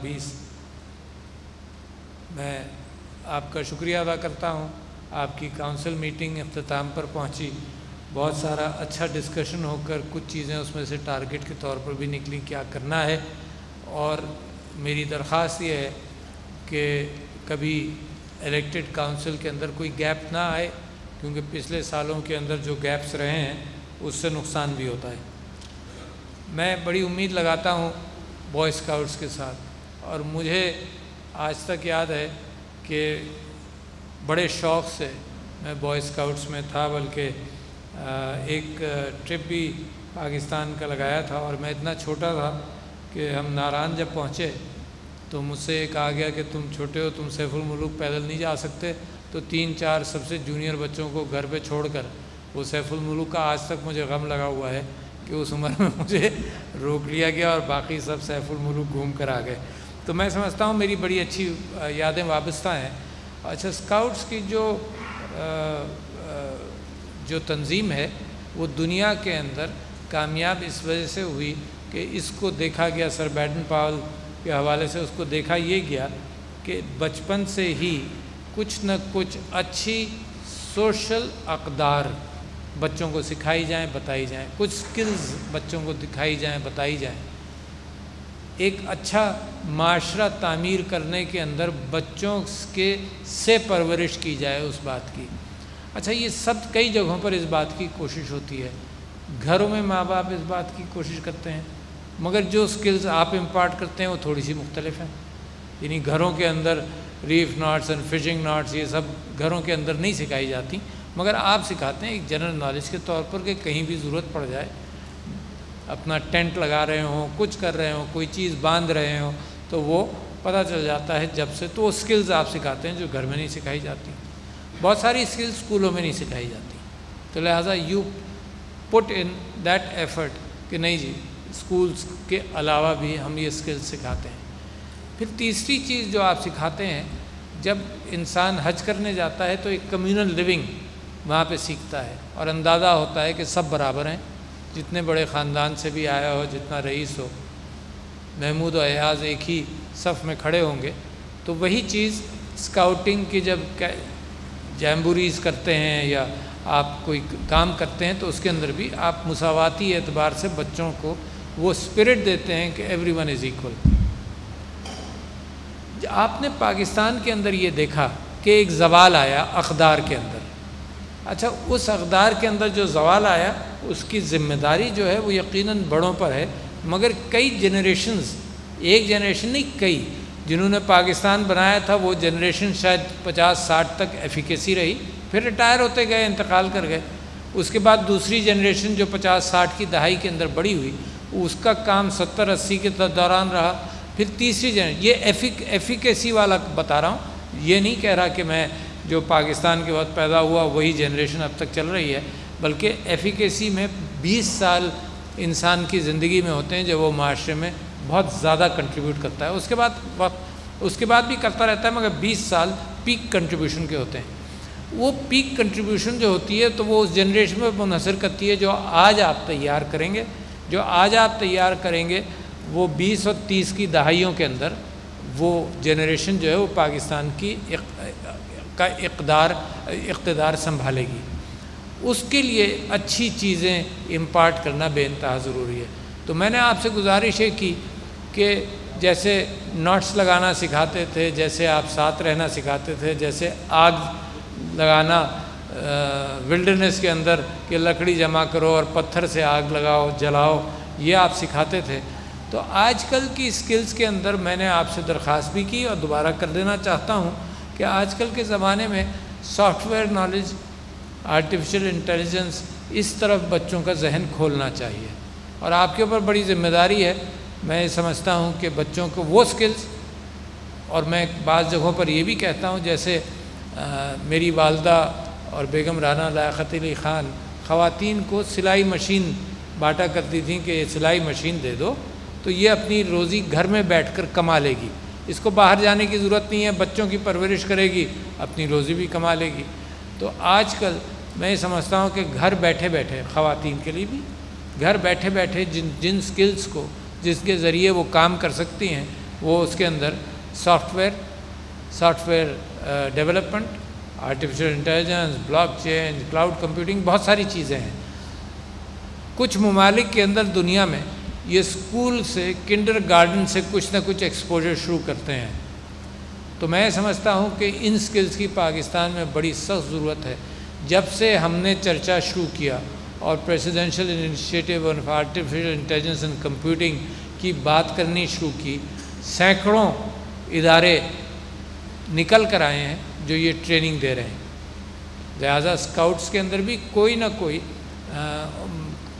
20 मैं आपका शुक्रिया अदा करता हूँ। आपकी काउंसिल मीटिंग अख्ताम पर पहुँची, बहुत सारा अच्छा डिस्कशन होकर कुछ चीज़ें उसमें से टारगेट के तौर पर भी निकली क्या करना है। और मेरी दरख्वास्त ये है कि कभी इलेक्टेड काउंसिल के अंदर कोई गैप ना आए, क्योंकि पिछले सालों के अंदर जो गैप्स रहे हैं उससे नुकसान भी होता है। मैं बड़ी उम्मीद लगाता हूँ बॉय स्काउट्स के साथ, और मुझे आज तक याद है कि बड़े शौक़ से मैं बॉय स्काउट्स में था, बल्कि एक ट्रिप भी पाकिस्तान का लगाया था। और मैं इतना छोटा था कि हम नारान जब पहुँचे तो मुझसे ये कहा गया कि तुम छोटे हो, तुम सैफुल मुल्क पैदल नहीं जा सकते। तो 3-4 सबसे जूनियर बच्चों को घर पे छोड़कर वो सैफुल मुल्क का आज तक मुझे गम लगा हुआ है कि उस उम्र में मुझे रोक लिया गया और बाकी सब सैफुल मुल्क घूम कर आ गए। तो मैं समझता हूँ मेरी बड़ी अच्छी यादें वाबस्ता हैं। अच्छा, स्काउट्स की जो तंजीम है वो दुनिया के अंदर कामयाब इस वजह से हुई कि इसको देखा गया, सर बैडन पावल के हवाले से उसको देखा ये गया कि बचपन से ही कुछ न कुछ अच्छी सोशल अक़दार बच्चों को सिखाई जाएं, बताई जाएं, कुछ स्किल्स बच्चों को दिखाई जाएं, बताई जाएं। एक अच्छा माशरा तामीर करने के अंदर बच्चों से परवरिश की जाए उस बात की। अच्छा, ये सब कई जगहों पर इस बात की कोशिश होती है। घरों में माँ बाप इस बात की कोशिश करते हैं, मगर जो स्किल्स आप इम्पार्ट करते हैं वो थोड़ी सी मुख्तलिफ हैं। यानी घरों के अंदर reef knots and fishing knots ये सब घरों के अंदर नहीं सिखाई जाती, मगर आप सिखाते हैं एक जनरल नॉलेज के तौर पर कि कहीं भी ज़रूरत पड़ जाए, अपना टेंट लगा रहे हों, कुछ कर रहे हों, कोई चीज़ बांध रहे हों, तो वो पता चल जाता है जब से। तो वो स्किल्स आप सिखाते हैं जो घर में नहीं सिखाई जाती। बहुत सारी स्किल्स स्कूलों में नहीं सिखाई जाती, तो लिहाजा you put in that effort कि नहीं जी, स्कूल्स के अलावा भी हम ये स्किल्स सिखाते हैं। फिर तीसरी चीज़ जो आप सिखाते हैं, जब इंसान हज करने जाता है तो एक कम्युनल लिविंग वहाँ पे सीखता है और अंदाज़ा होता है कि सब बराबर हैं, जितने बड़े ख़ानदान से भी आया हो, जितना रईस हो, महमूद और अयाज़ एक ही सफ़ में खड़े होंगे। तो वही चीज़ स्काउटिंग की जब जैम्बूरीज़ करते हैं या आप कोई काम करते हैं तो उसके अंदर भी आप मुसावाती एतबार से बच्चों को वो स्पिरिट देते हैं कि एवरीवन इज़ इक्वल। आपने पाकिस्तान के अंदर ये देखा कि एक ज़वाल आया अक़दार के अंदर। अच्छा, उस अक़दार के अंदर जो ज़वाल आया उसकी ज़िम्मेदारी जो है वो यकीनन बड़ों पर है, मगर कई जनरेशन्स, एक जनरेशन नहीं कई, जिन्होंने पाकिस्तान बनाया था वो जनरेशन शायद 50-60 तक एफिकेसी रही, फिर रिटायर होते गए, इंतकाल कर गए। उसके बाद दूसरी जनरेशन जो 50-60 की दहाई के अंदर बड़ी हुई, उसका काम 70-80 के दौरान रहा। फिर तीसरी जनरेशन, ये एफिकेसी वाला बता रहा हूँ, ये नहीं कह रहा कि मैं जो पाकिस्तान के वक्त पैदा हुआ वही जनरेशन अब तक चल रही है, बल्कि एफिकेसी में 20 साल इंसान की ज़िंदगी में होते हैं जब वो माशरे में बहुत ज़्यादा कंट्रीब्यूट करता है। उसके बाद भी करता रहता है, मगर 20 साल पीक कंट्रीब्यूशन के होते हैं। वो पीक कंट्रीब्यूशन जो होती है तो वो उस जनरेशन में मुनहसर करती है जो आज आप तैयार करेंगे। जो आज आप तैयार करेंगे वो 20 और 30 की दहाइयों के अंदर वो जनरेशन जो है वो पाकिस्तान की इक़्तिदार संभालेगी। उसके लिए अच्छी चीज़ें इम्पार्ट करना बेइंतहा ज़रूरी है। तो मैंने आपसे गुजारिश है कि जैसे नॉट्स लगाना सिखाते थे, जैसे आप साथ रहना सिखाते थे, जैसे आग लगाना विल्डरनेस के अंदर कि लकड़ी जमा करो और पत्थर से आग लगाओ, जलाओ, ये आप सिखाते थे। तो आजकल की स्किल्स के अंदर मैंने आपसे दरख्वास्त भी की और दोबारा कर देना चाहता हूँ कि आजकल के ज़माने में सॉफ्टवेयर नॉलेज, आर्टिफिशियल इंटेलिजेंस, इस तरफ बच्चों का जहन खोलना चाहिए और आपके ऊपर बड़ी ज़िम्मेदारी है। मैं समझता हूँ कि बच्चों को वो स्किल्स, और मैं बाज़ जगहों पर ये भी कहता हूँ, जैसे मेरी वालदा और बेगम राना लियाक़त अली ख़ान ख़वातीन को सिलाई मशीन बांटा करती थी कि सिलाई मशीन दे दो तो ये अपनी रोज़ी घर में बैठकर कमा लेगी, इसको बाहर जाने की ज़रूरत नहीं है, बच्चों की परवरिश करेगी, अपनी रोज़ी भी कमा लेगी। तो आजकल मैं ये समझता हूँ कि घर बैठे बैठे ख़वातीन के लिए भी घर बैठे बैठे जिन स्किल्स को जिसके ज़रिए वो काम कर सकती हैं, वो उसके अंदर software development, artificial intelligence, blockchain, cloud computing, बहुत सारी चीज़ें हैं। कुछ ममालिक के अंदर दुनिया में ये स्कूल से, किंडरगार्टन से कुछ ना कुछ एक्सपोजर शुरू करते हैं। तो मैं समझता हूँ कि इन स्किल्स की पाकिस्तान में बड़ी सख्त ज़रूरत है। जब से हमने चर्चा शुरू किया और presidential initiative on artificial intelligence and computing की बात करनी शुरू की, सैकड़ों इदारे निकल कर आए हैं जो ये ट्रेनिंग दे रहे हैं। लिहाजा स्काउट्स के अंदर भी कोई ना कोई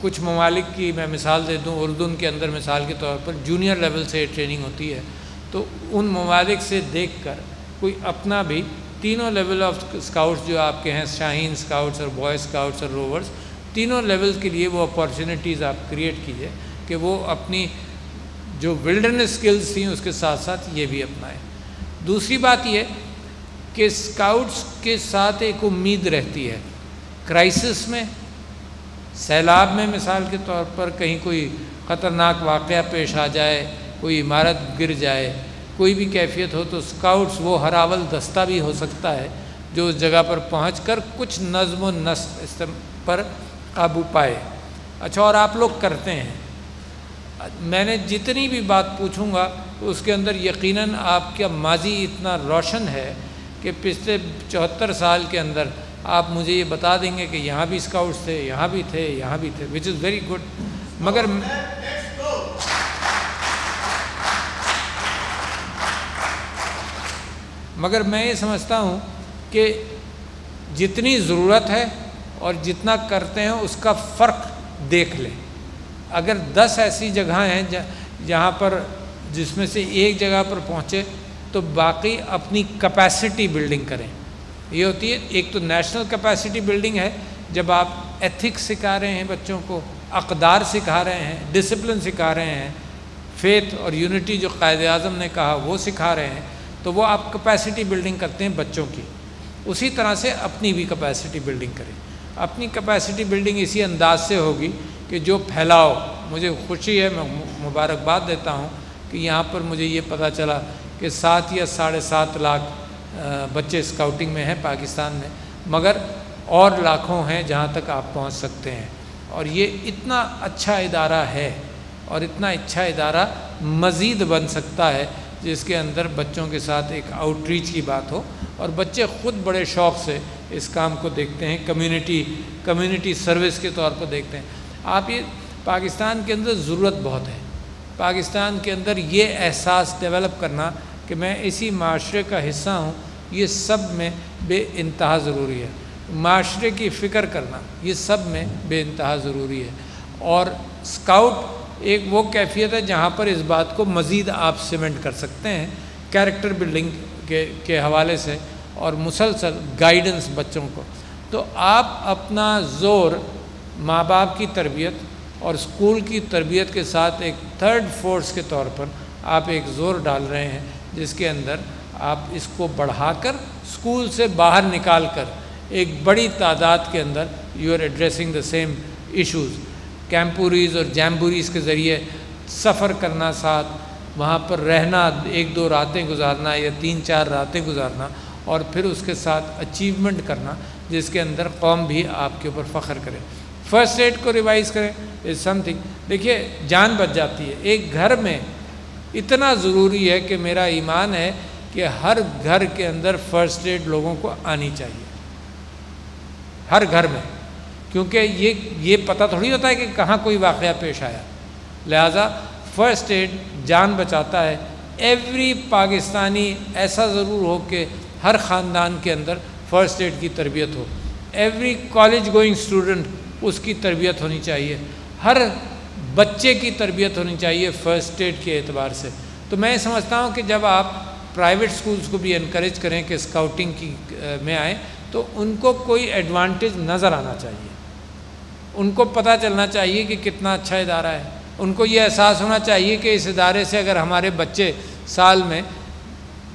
कुछ ममालिक की मैं मिसाल दे दूँ, उर्दून के अंदर मिसाल के तौर पर जूनियर लेवल से ट्रेनिंग होती है, तो उन ममालिक से देखकर कोई अपना भी तीनों लेवल ऑफ स्काउट्स जो आपके हैं, शाहीन स्काउट्स और बॉय स्काउट्स और रोवर्स, तीनों लेवल के लिए वो अपॉर्चुनिटीज़ आप क्रिएट कीजिए कि वो अपनी जो विल्डरनेस स्किल्स थी उसके साथ साथ ये भी अपनाएं। दूसरी बात ये कि स्काउट्स के साथ एक उम्मीद रहती है। क्राइसिस में, सैलाब में मिसाल के तौर पर कहीं कोई ख़तरनाक वाक़या पेश आ जाए, कोई इमारत गिर जाए, कोई भी कैफियत हो, तो स्काउट्स वो हरावल दस्ता भी हो सकता है जो उस जगह पर पहुंचकर कुछ नज़्म व नस्क पर काबू पाए। अच्छा, और आप लोग करते हैं। मैंने जितनी भी बात पूछूंगा उसके अंदर यकीनन आपका माजी इतना रोशन है कि पिछले 74 साल के अंदर आप मुझे ये बता देंगे कि यहाँ भी स्काउट्स थे, यहाँ भी थे, यहाँ भी थे, विच इज़ वेरी गुड। मगर मैं ये समझता हूँ कि जितनी ज़रूरत है और जितना करते हैं उसका फ़र्क देख लें। अगर 10 ऐसी जगह हैं जहाँ पर जिसमें से एक जगह पर पहुँचे तो बाकी अपनी कैपेसिटी बिल्डिंग करें। ये होती है, एक तो नेशनल कैपेसिटी बिल्डिंग है, जब आप एथिक्स सिखा रहे हैं बच्चों को, अक़दार सिखा रहे हैं, डिसिप्लिन सिखा रहे हैं, फेथ और यूनिटी जो कायदे आज़म ने कहा वो सिखा रहे हैं, तो वो आप कैपेसिटी बिल्डिंग करते हैं बच्चों की। उसी तरह से अपनी भी कैपेसिटी बिल्डिंग करें। अपनी कैपेसिटी बिल्डिंग इसी अंदाज से होगी कि जो फैलाव, मुझे खुशी है, मैं मुबारकबाद देता हूँ कि यहाँ पर मुझे ये पता चला कि 7 या 7.5 लाख बच्चे स्काउटिंग में हैं पाकिस्तान में, मगर और लाखों हैं जहाँ तक आप पहुँच सकते हैं। और ये इतना अच्छा इदारा है और इतना अच्छा इदारा मज़ीद बन सकता है जिसके अंदर बच्चों के साथ एक आउटरीच की बात हो और बच्चे ख़ुद बड़े शौक़ से इस काम को देखते हैं, कम्युनिटी सर्विस के तौर पर देखते हैं। आप ये पाकिस्तान के अंदर ज़रूरत बहुत है, पाकिस्तान के अंदर ये एहसास डेवलप करना कि मैं इसी माशरे का हिस्सा हूँ, ये सब में बेइंतहा ज़रूरी है। माशरे की फ़िक्र करना ये सब में बेइंतहा ज़रूरी है। और स्काउट एक वो कैफियत है जहाँ पर इस बात को मज़ीद आप सीमेंट कर सकते हैं कैरेक्टर बिल्डिंग के हवाले से और मुसलसल गाइडेंस बच्चों को। तो आप अपना ज़ोर माँ बाप की तरबियत और स्कूल की तरबियत के साथ एक थर्ड फोर्स के तौर पर आप एक ज़ोर डाल रहे हैं, जिसके अंदर आप इसको बढ़ाकर स्कूल से बाहर निकाल कर एक बड़ी तादाद के अंदर you are addressing the same issues. Camporees और जैम्बूरीज़ के ज़रिए सफ़र करना, साथ वहाँ पर रहना, 1-2 रातें गुजारना या 3-4 रातें गुजारना और फिर उसके साथ अचीवमेंट करना जिसके अंदर कौम भी आपके ऊपर फ़ख्र करे। फ़र्स्ट एड को रिवाइज़ करें इज़ समथिंग। देखिए, जान बच जाती है। एक घर में इतना ज़रूरी है कि मेरा ईमान है कि हर घर के अंदर फ़र्स्ट एड लोगों को आनी चाहिए, हर घर में, क्योंकि ये पता थोड़ी होता है कि कहाँ कोई वाक़या पेश आया। लिहाजा फ़र्स्ट एड जान बचाता है। एवरी पाकिस्तानी ऐसा ज़रूर हो कि हर ख़ानदान के अंदर फ़र्स्ट एड की तरबियत हो। एवरी कॉलेज गोइंग स्टूडेंट उसकी तरबियत होनी चाहिए, हर बच्चे की तरबियत होनी चाहिए फ़र्स्ट एड के एतबार से। तो मैं समझता हूँ कि जब आप प्राइवेट स्कूल्स को भी इनकरेज करें कि स्काउटिंग की में आएँ, तो उनको कोई एडवांटेज नज़र आना चाहिए, उनको पता चलना चाहिए कि कितना अच्छा इदारा है। उनको ये एहसास होना चाहिए कि इस इदारे से अगर हमारे बच्चे साल में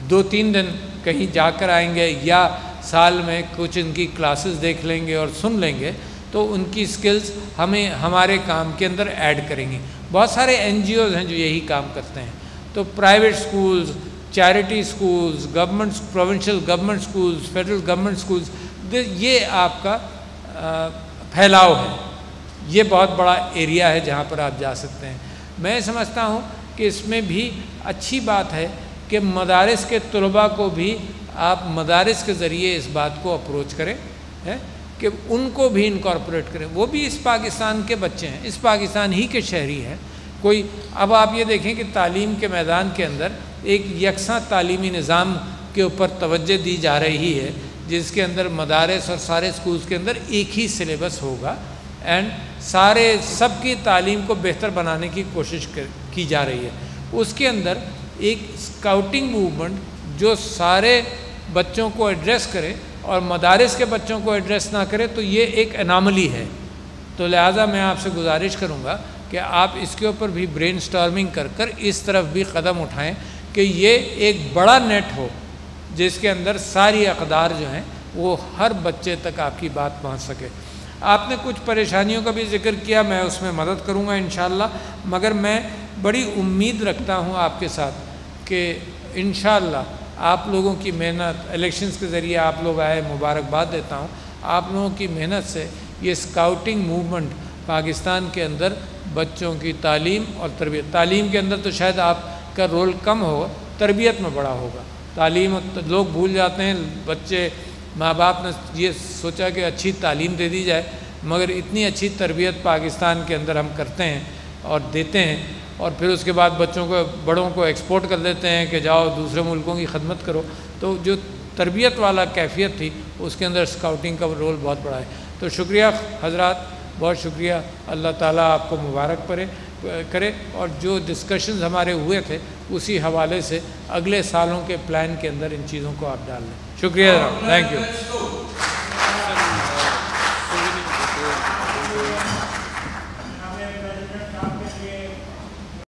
2-3 दिन कहीं जाकर आएंगे या साल में कुछ इनकी क्लासेस देख लेंगे और सुन लेंगे, तो उनकी स्किल्स हमें हमारे काम के अंदर ऐड करेंगी। बहुत सारे NGOs हैं जो यही काम करते हैं। तो private schools, charity schools, government, provincial government schools, federal government schools, ये आपका फैलाव है। ये बहुत बड़ा एरिया है जहाँ पर आप जा सकते हैं। मैं समझता हूँ कि इसमें भी अच्छी बात है कि मदारिस के तलबा को भी आप मदारिस के ज़रिए इस बात को अप्रोच करें, है कि उनको भी इनकॉर्पोरेट करें। वो भी इस पाकिस्तान के बच्चे हैं, इस पाकिस्तान ही के शहरी हैं। कोई अब आप ये देखें कि तालीम के मैदान के अंदर एक यकसा तालीमी निज़ाम के ऊपर तवज्जो दी जा रही है, जिसके अंदर मदारिस और सारे स्कूल्स के अंदर एक ही सिलेबस होगा एंड सारे सबकी तालीम को बेहतर बनाने की कोशिश की जा रही है। उसके अंदर एक स्काउटिंग मूवमेंट जो सारे बच्चों को एड्रेस करे और मदारिस के बच्चों को एड्रेस ना करे, तो ये एक एनामली है। तो लिहाजा मैं आपसे गुजारिश करूँगा कि आप इसके ऊपर भी ब्रेनस्टॉर्मिंग कर कर इस तरफ भी कदम उठाएं कि ये एक बड़ा नेट हो जिसके अंदर सारी अक़दार जो हैं वो हर बच्चे तक आपकी बात पहुंच सके। आपने कुछ परेशानियों का भी जिक्र किया, मैं उसमें मदद करूंगा इंशाअल्लाह। मगर मैं बड़ी उम्मीद रखता हूं आपके साथ कि इंशाअल्लाह आप लोगों की मेहनत, इलेक्शंस के ज़रिए आप लोग आए, मुबारकबाद देता हूं। आप लोगों की मेहनत से ये स्काउटिंग मूवमेंट पाकिस्तान के अंदर बच्चों की तालीम और तरबियत, तालीम के अंदर तो शायद आपका रोल कम होगा, तरबियत में बड़ा होगा। तालीम तो लोग भूल जाते हैं, बच्चे, माँ बाप ने ये सोचा कि अच्छी तालीम दे दी जाए, मगर इतनी अच्छी तरबियत पाकिस्तान के अंदर हम करते हैं और देते हैं, और फिर उसके बाद बच्चों को, बड़ों को एक्सपोर्ट कर देते हैं कि जाओ दूसरे मुल्कों की खदमत करो। तो जो तरबियत वाला कैफियत थी उसके अंदर स्काउटिंग का रोल बहुत बड़ा है। तो शुक्रिया हजरात, बहुत शुक्रिया। अल्लाह ताला आपको मुबारक करे और जो डिस्कशंस हमारे हुए थे उसी हवाले से अगले सालों के प्लान के अंदर इन चीज़ों को आप डाल लें। शुक्रिया, थैंक यू।